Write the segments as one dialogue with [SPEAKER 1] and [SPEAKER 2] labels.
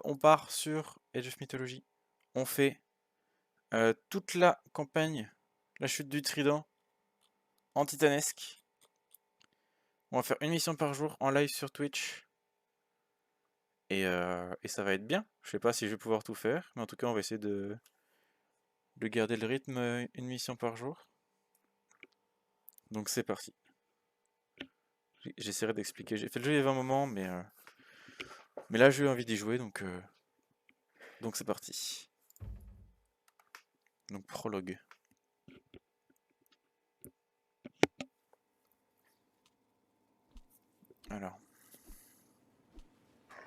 [SPEAKER 1] on part sur Age of Mythology. On fait toute la campagne, la chute du trident, en titanesque. On va faire une mission par jour en live sur Twitch. Et ça va être bien. Je sais pas si je vais pouvoir tout faire, mais en tout cas on va essayer de garder le rythme, une mission par jour. Donc c'est parti. J'essaierai d'expliquer. J'ai fait le jeu il y a 20 moments, mais là j'ai eu envie d'y jouer, donc c'est parti. Donc prologue. Alors.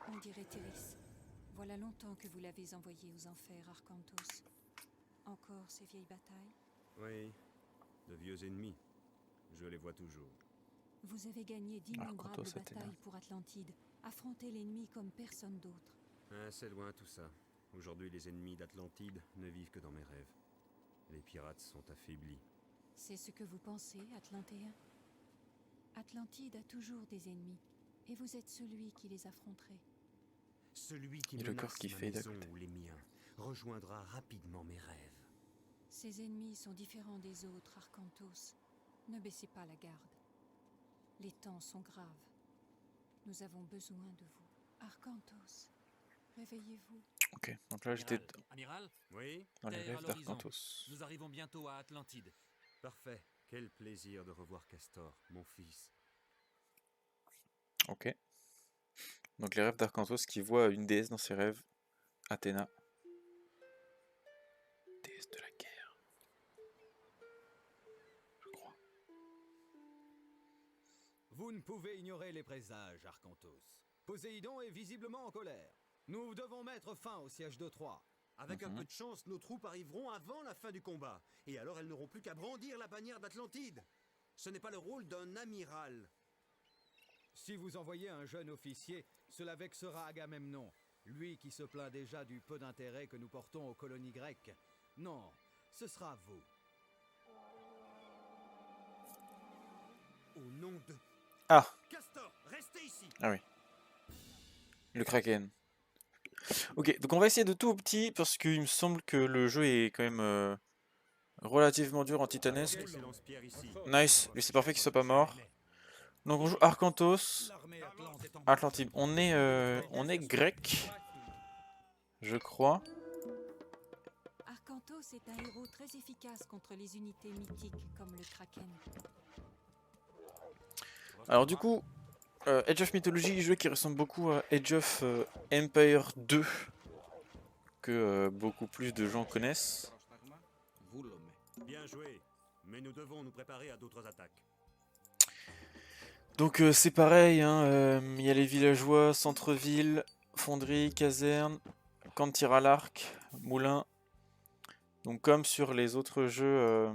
[SPEAKER 2] On dirait Téris. Voilà longtemps que vous l'avez envoyé aux enfers, Arcantos. Encore ces vieilles batailles?
[SPEAKER 3] Oui, de vieux ennemis. Je les vois toujours.
[SPEAKER 2] Vous avez gagné d'innombrables
[SPEAKER 1] Arcantos,
[SPEAKER 2] batailles pour Atlantide, affronté l'ennemi comme personne d'autre.
[SPEAKER 3] Ah, c'est loin tout ça. Aujourd'hui, les ennemis d'Atlantide ne vivent que dans mes rêves. Les pirates sont affaiblis.
[SPEAKER 2] C'est ce que vous pensez, Atlantéen? Atlantide a toujours des ennemis, et vous êtes celui qui les affronterait.
[SPEAKER 3] Celui qui
[SPEAKER 1] Et le corps
[SPEAKER 3] menace
[SPEAKER 1] qui
[SPEAKER 3] ma
[SPEAKER 1] fade à
[SPEAKER 3] maison
[SPEAKER 1] côté.
[SPEAKER 3] ou les miens rejoindra rapidement mes rêves.
[SPEAKER 2] Ces ennemis sont différents des autres, Arcantos. Ne baissez pas la garde. Les temps sont graves. Nous avons besoin de vous. Arcantos, réveillez-vous.
[SPEAKER 1] Ok, donc là j'étais
[SPEAKER 4] Amiral,
[SPEAKER 3] Oui,
[SPEAKER 1] dans les
[SPEAKER 4] terre à
[SPEAKER 1] rêves
[SPEAKER 4] l'horizon.
[SPEAKER 1] d'Arcantos.
[SPEAKER 4] Nous arrivons bientôt à Atlantide.
[SPEAKER 3] parfait. Quel plaisir de revoir Castor, mon fils.
[SPEAKER 1] Ok. Donc les rêves d'Arcantos qui voit une déesse dans ses rêves, Athéna. Déesse de la guerre. Je crois.
[SPEAKER 5] Vous ne pouvez ignorer les présages, Arcantos. Poséidon est visiblement en colère. Nous devons mettre fin au siège de Troie.
[SPEAKER 3] Avec un peu de chance, nos troupes arriveront avant la fin du combat. Et alors elles n'auront plus qu'à brandir la bannière d'Atlantide. Ce n'est pas le rôle d'un amiral.
[SPEAKER 5] Si vous envoyez un jeune officier, cela vexera Agamemnon, lui qui se plaint déjà du peu d'intérêt que nous portons aux colonies grecques. Non, ce sera vous.
[SPEAKER 3] Au nom de...
[SPEAKER 1] Ah,
[SPEAKER 3] Castor, restez ici.
[SPEAKER 1] ah oui. Le Kraken. Ok, donc on va essayer de tout au petit parce qu'il me semble que le jeu est quand même relativement dur en titanesque.
[SPEAKER 3] Excellence Pierre ici.
[SPEAKER 1] Nice, lui c'est parfait qu'il soit pas mort. Donc on joue Arcantos,
[SPEAKER 5] L'armée atlante est en
[SPEAKER 1] Atlantide. On est grec, je crois.
[SPEAKER 2] Arcantos est un héros très efficace contre les unités mythiques comme le Kraken.
[SPEAKER 1] Alors du coup, Age of Mythology, jeu qui ressemble beaucoup à Age of Empire 2, que beaucoup plus de gens connaissent.
[SPEAKER 3] Bien joué. Mais nous devons nous préparer à d'autres attaques.
[SPEAKER 1] Donc c'est pareil, hein, y a les villageois, centre-ville, fonderie, caserne, camp de tir à l'arc, moulin. Donc comme sur les autres jeux,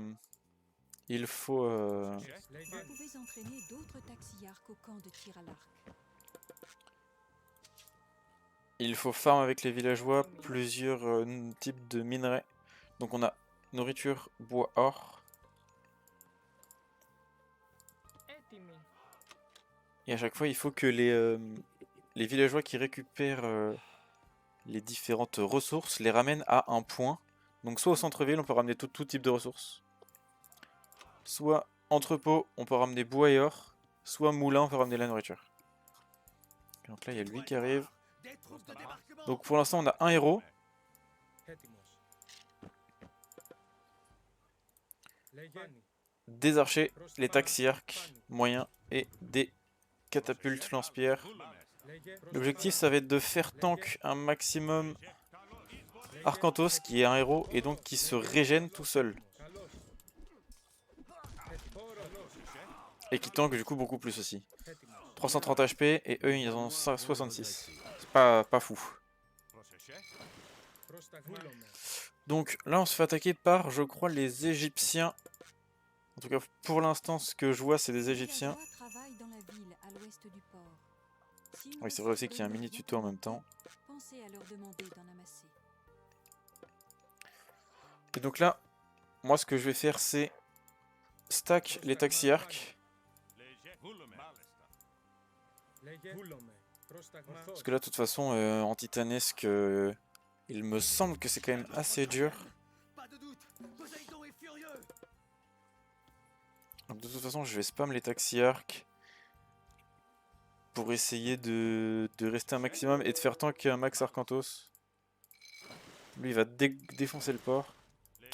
[SPEAKER 1] il faut...
[SPEAKER 2] Vous pouvez entraîner d'autres taxiarques au camp de tir à l'arc.
[SPEAKER 1] Il faut farm avec les villageois plusieurs types de minerais. Donc on a nourriture, bois, or. Et à chaque fois il faut que les villageois qui récupèrent les différentes ressources les ramènent à un point. Donc soit au centre-ville on peut ramener tout type de ressources. Soit entrepôt on peut ramener bois et or. Soit moulin on peut ramener la nourriture. Donc là il y a lui qui arrive.
[SPEAKER 3] Des troupes de débarquement.
[SPEAKER 1] Donc pour l'instant on a un héros. Des archers, les taxiarques moyens et des catapultes lance-pierre. L'objectif ça va être de faire tank un maximum Arcantos qui est un héros et donc qui se régène tout seul. Et qui tank du coup beaucoup plus aussi. 330 HP et eux ils en ont 66. C'est pas fou. Donc là on se fait attaquer par je crois les Égyptiens. En tout cas pour l'instant ce que je vois c'est des Égyptiens.
[SPEAKER 2] Travaillent dans la ville à l'ouest du port. Si une
[SPEAKER 1] Oui c'est vrai aussi qu'il y a un
[SPEAKER 2] ressource
[SPEAKER 1] mini
[SPEAKER 2] brute
[SPEAKER 1] tuto en
[SPEAKER 2] vous
[SPEAKER 1] même temps.
[SPEAKER 2] Pensez à leur demander d'en amasser.
[SPEAKER 1] Et donc là, moi ce que je vais faire c'est stack les taxiarques. Parce que là, de toute façon, en titanesque, il me semble que c'est quand même assez dur.
[SPEAKER 3] Pas de doute, Poséidon est furieux.
[SPEAKER 1] Donc de toute façon, je vais spam les taxiarques pour essayer de rester un maximum et de faire tank un max Arcantos. Lui, il va défoncer le port.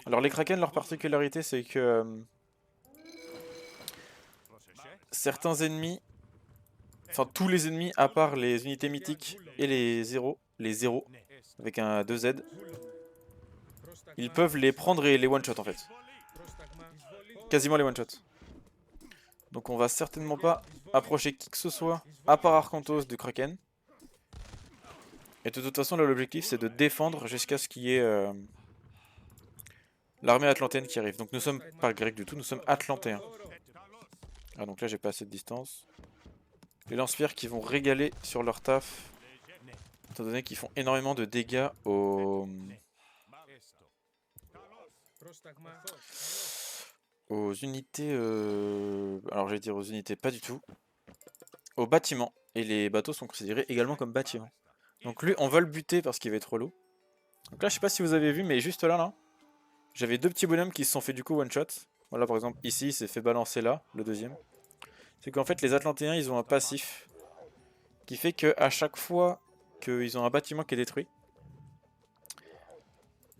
[SPEAKER 1] Alors les Kraken, leur particularité, c'est que certains ennemis, enfin tous les ennemis, à part les unités mythiques et les zéros, avec un 2Z, ils peuvent les prendre et les one-shot en fait. Quasiment les one-shot. Donc on va certainement pas approcher qui que ce soit, à part Arcantos de Kraken. Et de toute façon, là l'objectif c'est de défendre jusqu'à ce qu'il y ait l'armée atlantéenne qui arrive. Donc nous sommes pas grecs du tout, nous sommes atlantéens. Ah donc là j'ai pas assez de distance. Les lance-pierres qui vont régaler sur leur taf. Étant donné qu'ils font énormément de dégâts aux unités... Alors j'allais dire aux unités, pas du tout. Aux bâtiments. Et les bateaux sont considérés également comme bâtiments. Donc lui on va le buter parce qu'il va être relou. Donc là je sais pas si vous avez vu mais juste là. J'avais deux petits bonhommes qui se sont fait du coup one shot. Voilà par exemple ici il s'est fait balancer là, le deuxième. C'est qu'en fait les Atlantéens ils ont un passif qui fait que à chaque fois qu'ils ont un bâtiment qui est détruit,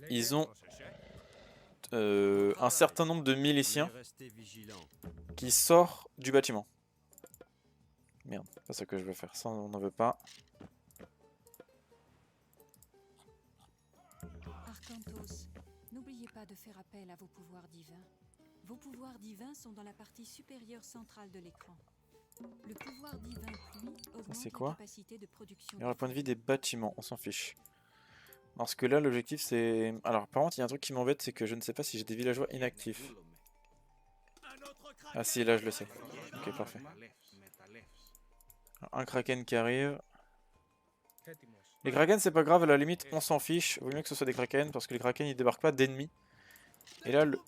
[SPEAKER 1] ils ont un certain nombre de miliciens qui sort du bâtiment. Merde, c'est pas ça que je veux faire, ça on n'en veut pas.
[SPEAKER 2] Arcantos, n'oubliez pas de faire appel à vos pouvoirs divins. Vos pouvoirs divins sont dans la partie supérieure centrale de l'écran. Le pouvoir divin pluie augmente
[SPEAKER 1] c'est
[SPEAKER 2] les
[SPEAKER 1] quoi?
[SPEAKER 2] capacités de production.
[SPEAKER 1] Alors le point de vue des bâtiments, on s'en fiche. Parce que là l'objectif c'est... Alors par contre il y a un truc qui m'embête, c'est que je ne sais pas si j'ai des villageois inactifs. Ah si, là je le sais. Ok, parfait. Alors, un kraken qui arrive. Les kraken c'est pas grave, à la limite on s'en fiche. Vaut mieux que ce soit des kraken parce que les kraken ils débarquent pas d'ennemis. Et là le...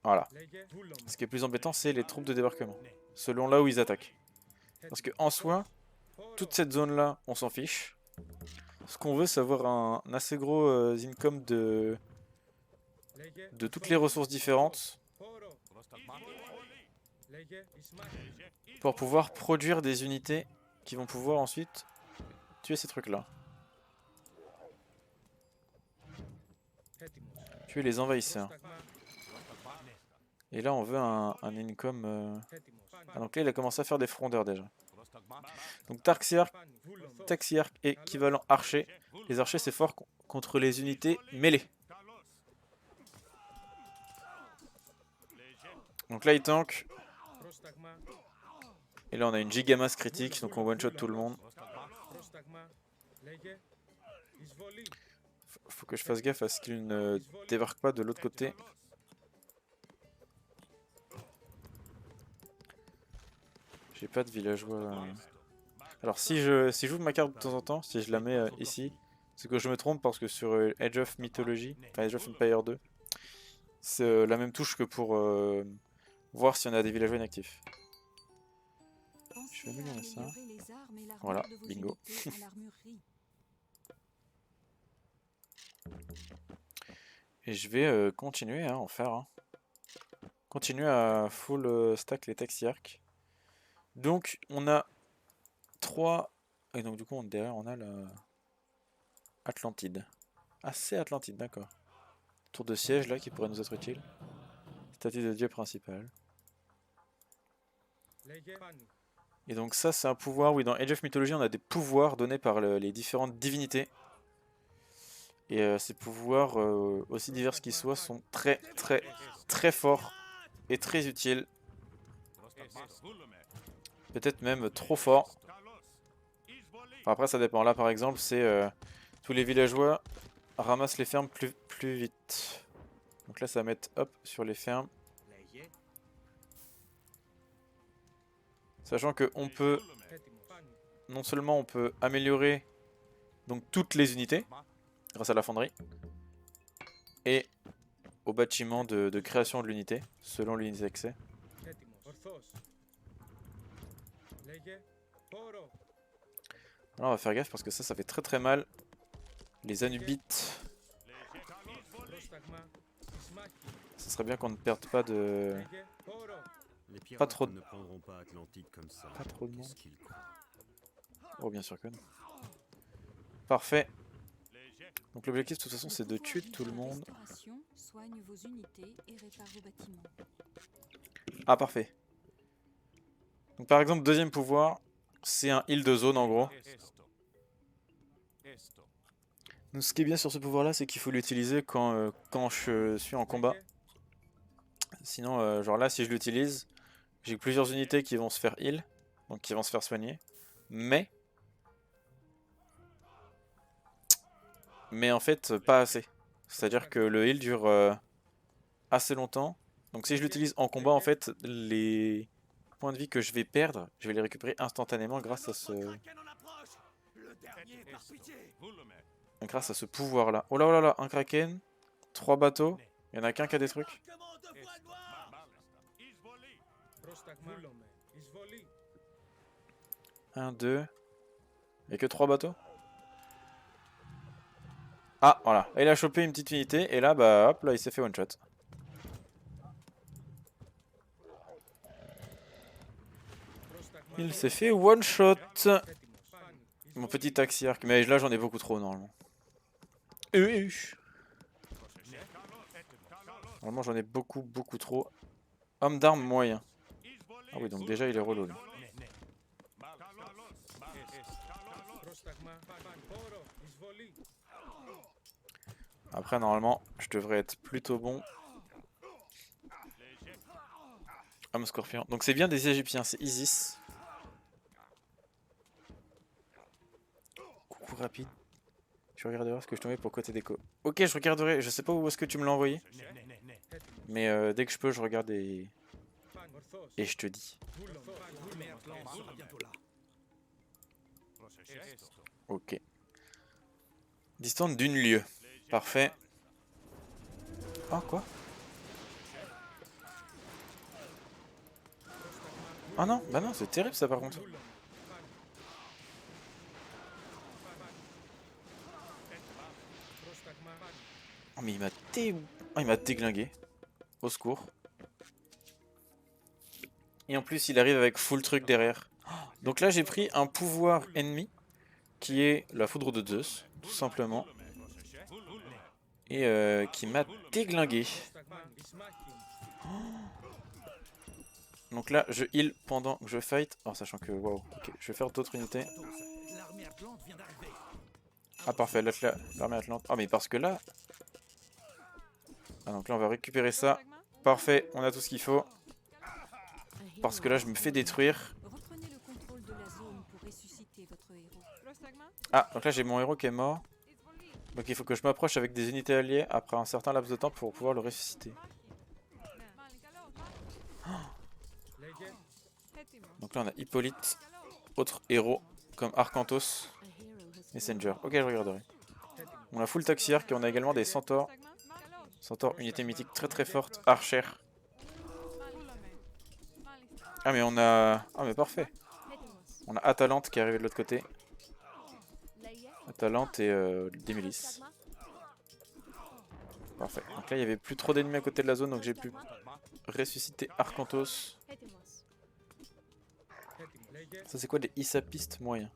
[SPEAKER 1] Voilà. Ce qui est plus embêtant c'est les troupes de débarquement. Selon là où ils attaquent. Parce que en soi, toute cette zone là on s'en fiche. Ce qu'on veut c'est avoir un assez gros income de toutes les ressources différentes. Pour pouvoir produire des unités qui vont pouvoir ensuite tuer ces trucs là. Tuer les envahisseurs. Et là on veut un income... Ah donc là il a commencé à faire des frondeurs déjà. Donc taxiarque équivalent archer. Les archers c'est fort contre les unités mêlées. Donc là il tank. Et là on a une gigamasse critique, donc on one shot tout le monde. Faut que je fasse gaffe à ce qu'il ne débarque pas de l'autre côté. J'ai pas de villageois. Alors si j'ouvre ma carte de temps en temps, si je la mets ici, c'est que je me trompe parce que sur Age of Mythology, enfin Age of Empire 2, c'est la même touche que pour voir si on a des villageois inactifs. Je vais améliorer ça. Voilà, bingo. Et je vais continuer à en faire. Hein. Continuer à full stack les taxiarques. Donc on a 3... Et donc du coup derrière on a la Atlantide. Ah c'est Atlantide, d'accord. Tour de siège là qui pourrait nous être utile. Statue de dieu principal. Et donc ça c'est un pouvoir, oui dans Age of Mythology on a des pouvoirs donnés par les différentes divinités. Et ces pouvoirs, aussi divers qu'ils soient, sont très forts et très utiles. Peut-être même trop forts. Enfin, après ça dépend, là par exemple c'est tous les villageois ramassent les fermes plus vite. Donc là ça va mettre hop sur les fermes. Sachant que on peut, non seulement on peut améliorer donc toutes les unités grâce à la fonderie et au bâtiment de création de l'unité selon l'unité d'accès. Là on va faire gaffe parce que ça fait très très mal. Les Anubites. Ce serait bien qu'on ne perde pas de...
[SPEAKER 3] Les pirates
[SPEAKER 1] Pas trop de...
[SPEAKER 3] ne prendront pas Atlantide comme ça.
[SPEAKER 1] Pas trop de monde.
[SPEAKER 3] Qu'est-ce qu'ils croient?
[SPEAKER 1] Oh bien sûr que non. Parfait. Donc l'objectif de toute façon c'est de tuer tout le monde.
[SPEAKER 2] Soigne vos unités et répare vos bâtiments.
[SPEAKER 1] Ah parfait. Donc par exemple deuxième pouvoir, c'est un heal de zone en gros. Donc ce qui est bien sur ce pouvoir là c'est qu'il faut l'utiliser quand je suis en combat. Sinon genre là si je l'utilise, j'ai plusieurs unités qui vont se faire heal, donc qui vont se faire soigner. Mais en fait pas assez. C'est-à-dire que le heal dure assez longtemps. Donc si je l'utilise en combat en fait les points de vie que je vais perdre, je vais les récupérer instantanément grâce à ce pouvoir là. Oh là là là, un kraken, 3 bateaux, il y en a qu'un qui a des trucs. 1, 2, il n'y a que 3 bateaux. Ah voilà, il a chopé une petite unité et là bah hop là il s'est fait one shot. Il s'est fait one shot. Mon petit taxi arc, mais là j'en ai beaucoup trop normalement. Normalement j'en ai beaucoup trop. Homme d'armes moyen. Ah oui donc déjà il est relou lui. Après normalement je devrais être plutôt bon. Homme scorpion. Donc c'est bien des égyptiens, c'est Isis. Coucou rapide. Je regarderai ce que je te mets pour côté déco. Ok je regarderai, je sais pas où est-ce que tu me l'as envoyé. Mais dès que je peux je regarde et je te dis. Ok. Distance d'une lieue. Parfait. Ah quoi? Ah non, bah non, c'est terrible ça par contre. Oh mais il m'a déglingué. Au secours. Et en plus il arrive avec full truc derrière. Donc là j'ai pris un pouvoir ennemi qui est la foudre de Zeus, tout simplement. Et qui m'a déglingué. Donc là je heal pendant que je fight. En sachant que waouh, ok, je vais faire d'autres unités. Ah parfait, l'armée Atlante. Ah mais parce que là... Ah donc là on va récupérer ça. Parfait, on a tout ce qu'il faut. Parce que là je me fais détruire. Ah donc là j'ai mon héros qui est mort. Donc il faut que je m'approche avec des unités alliées après un certain laps de temps pour pouvoir le ressusciter. Donc là on a Hippolyte, autre héros comme Arcantos, Messenger. Ok je regarderai. On a full taxi arc et on a également des centaures. Centaure, unité mythique très très forte, Archer. Ah mais on a... Ah mais parfait. On a Atalante qui est arrivé de l'autre côté. Atalante et des milices. Parfait. Donc là il n'y avait plus trop d'ennemis à côté de la zone donc j'ai pu ressusciter Arcantos. Ça c'est quoi des Issapistes moyens?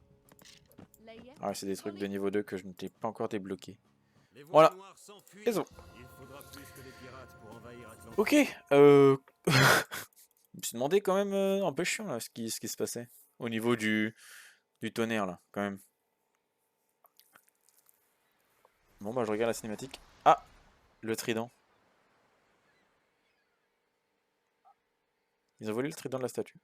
[SPEAKER 1] Ah ouais, c'est des trucs de niveau 2 que je n'étais pas encore débloqué. Voilà. Ils ont. Ok. Je me suis demandé quand même un peu chiant là ce qui se passait. Au niveau du tonnerre là, quand même. Bon bah je regarde la cinématique. Ah, le trident. Ils ont volé le trident de la statue.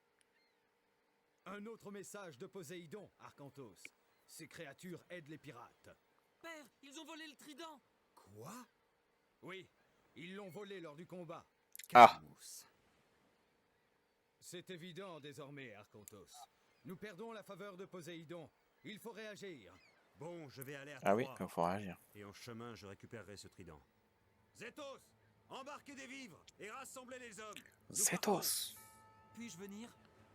[SPEAKER 5] Un autre message de Poséidon, Arcantos. Ces créatures aident les pirates.
[SPEAKER 4] Père, ils ont volé le trident.
[SPEAKER 5] Quoi? Oui, ils l'ont volé lors du combat.
[SPEAKER 1] Ah.
[SPEAKER 5] C'est évident désormais, Arcantos. Nous perdons la faveur de Poséidon. Il faut réagir.
[SPEAKER 3] Bon, je vais aller à
[SPEAKER 1] Ah oui,
[SPEAKER 3] Troie.
[SPEAKER 1] il faut réagir.
[SPEAKER 3] Et en chemin, je récupérerai ce trident. Zétos, embarquez des vivres et rassemblez les hommes. Nous partons.
[SPEAKER 1] Zétos.
[SPEAKER 4] Puis-je venir?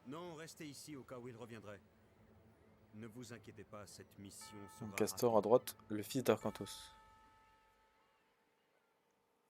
[SPEAKER 3] Non, restez ici au cas où il reviendrait. Ne vous inquiétez pas, cette mission sera
[SPEAKER 1] Donc Castor à
[SPEAKER 3] rapide.
[SPEAKER 1] droite, le fils d'Arcantos.